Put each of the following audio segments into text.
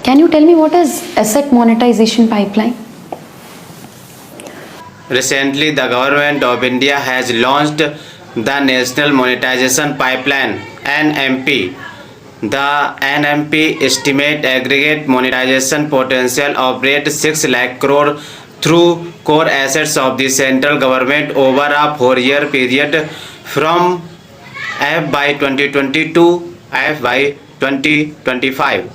Can you tell me what is asset monetization pipeline? Recently, the government of India has launched the National Monetization Pipeline (NMP). The NMP estimate aggregate monetization potential of 6 lakh crore through core assets of the central government over a 4-year period from FY 2022 to FY 2025.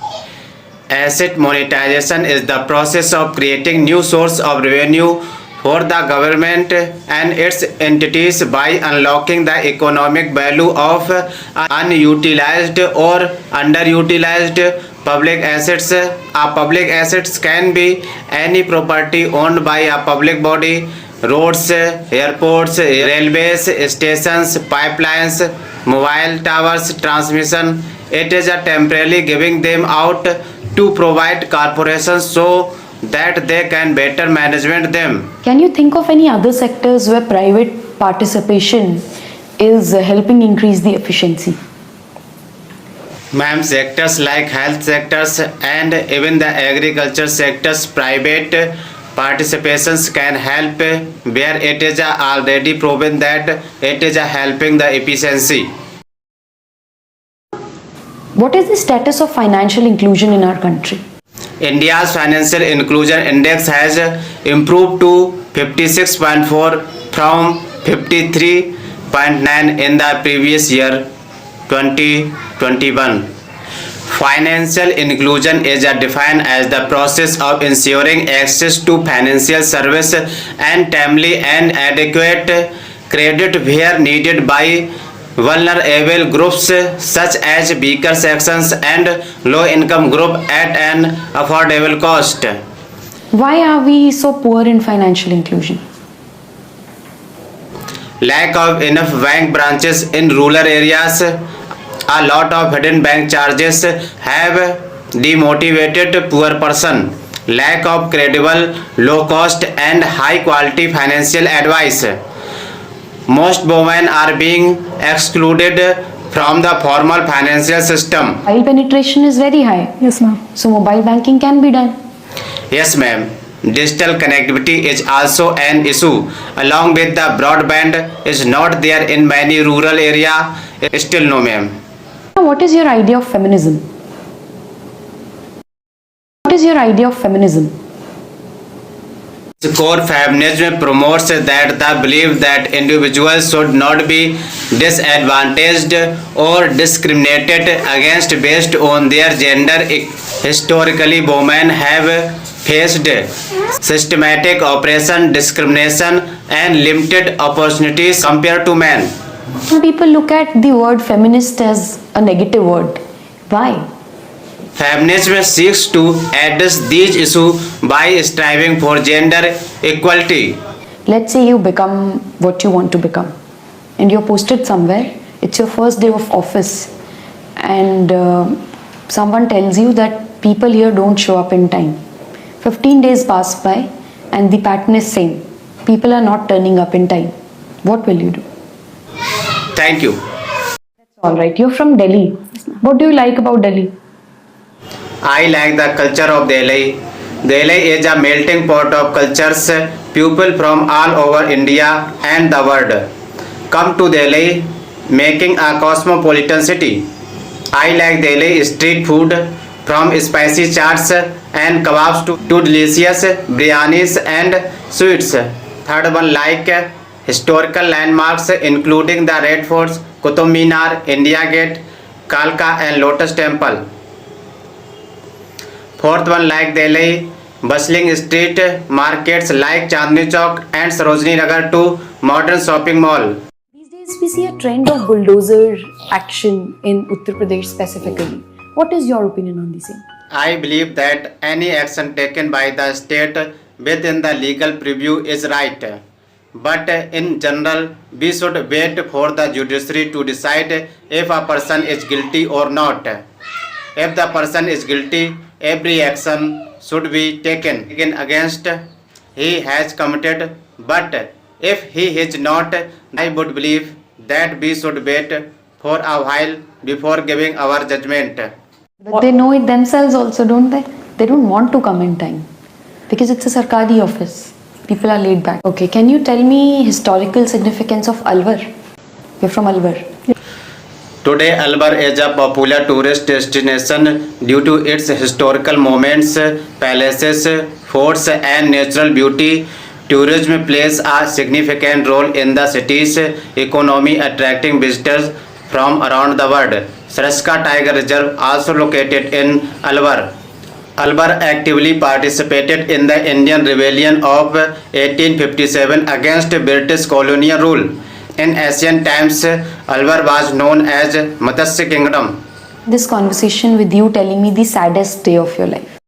Asset monetization is the process of creating new source of revenue for the government and its entities by unlocking the economic value of unutilized or underutilized public assets. A public assets can be any property owned by a public body: roads, airports, railways, stations, pipelines, mobile towers, transmission. It is a temporarily giving them out to provide corporations so that they can better management them. Can you think of any other sectors where private participation is helping increase the efficiency? Ma'am, sectors like health sectors and even the agriculture sectors, private participations can help where it is already proven that it is helping the efficiency. What is the status of financial inclusion in our country? India's financial inclusion index has improved to 56.4 from 53.9 in the previous year 2021. Financial inclusion is defined as the process of ensuring access to financial service and timely and adequate credit where needed by vulnerable groups such as weaker sections and low income group at an affordable cost. Why are we so poor in financial inclusion? Lack of enough bank branches in rural areas, a lot of hidden bank charges have demotivated poor person. Lack of credible, low cost and high quality financial advice. Most women are being excluded from the formal financial system. Mobile penetration is very high. Yes, ma'am. So mobile banking can be done. Yes, ma'am. Digital connectivity is also an issue. Along with the broadband is not there in many rural area. Still no, ma'am. What is your idea of feminism? What is your idea of feminism? Core feminism promotes that the belief that individuals should not be disadvantaged or discriminated against based on their gender. Historically, women have faced systematic oppression, discrimination, and limited opportunities compared to men. Some people look at the word feminist as a negative word. Why? Feminism seeks to address these issues by striving for gender equality. Let's say you become what you want to become and you're posted somewhere. It's your first day of office and someone tells you that people here don't show up in time. 15 days pass by and the pattern is same. People are not turning up in time. What will you do? Thank you. All right, you're from Delhi. What do you like about Delhi? I like the culture of Delhi. Delhi is a melting pot of cultures. People from all over India and the world come to Delhi, making a cosmopolitan city. I like Delhi street food, from spicy chaats and kebabs to delicious biryanis and sweets. Third one, like historical landmarks including the Red Forts, Qutub Minar, India Gate, Kalka and Lotus Temple. Fourth one, like Delhi, bustling street markets like Chandni Chowk and Sarojini Nagar to modern shopping mall. These days we see a trend of bulldozer action in Uttar Pradesh specifically. What is your opinion on the same? I believe that any action taken by the state within the legal preview is right. But in general, we should wait for the judiciary to decide if a person is guilty or not. If the person is guilty, every action should be taken against he has committed. But if he is not, I would believe that we should wait for a while before giving our judgment. But they know it themselves also, don't they? They don't want to come in time because it's a Sarkari office. People are laid back. Okay, can you tell me historical significance of Alwar? You're from Alwar. Today, Alwar is a popular tourist destination due to its historical monuments, palaces, forts, and natural beauty. Tourism plays a significant role in the city's economy, attracting visitors from around the world. Saraska Tiger Reserve, also located in Alwar. Alwar actively participated in the Indian Rebellion of 1857 against British colonial rule. In ancient times, Alwar was known as Matsya Kingdom. This conversation with you telling me the saddest day of your life.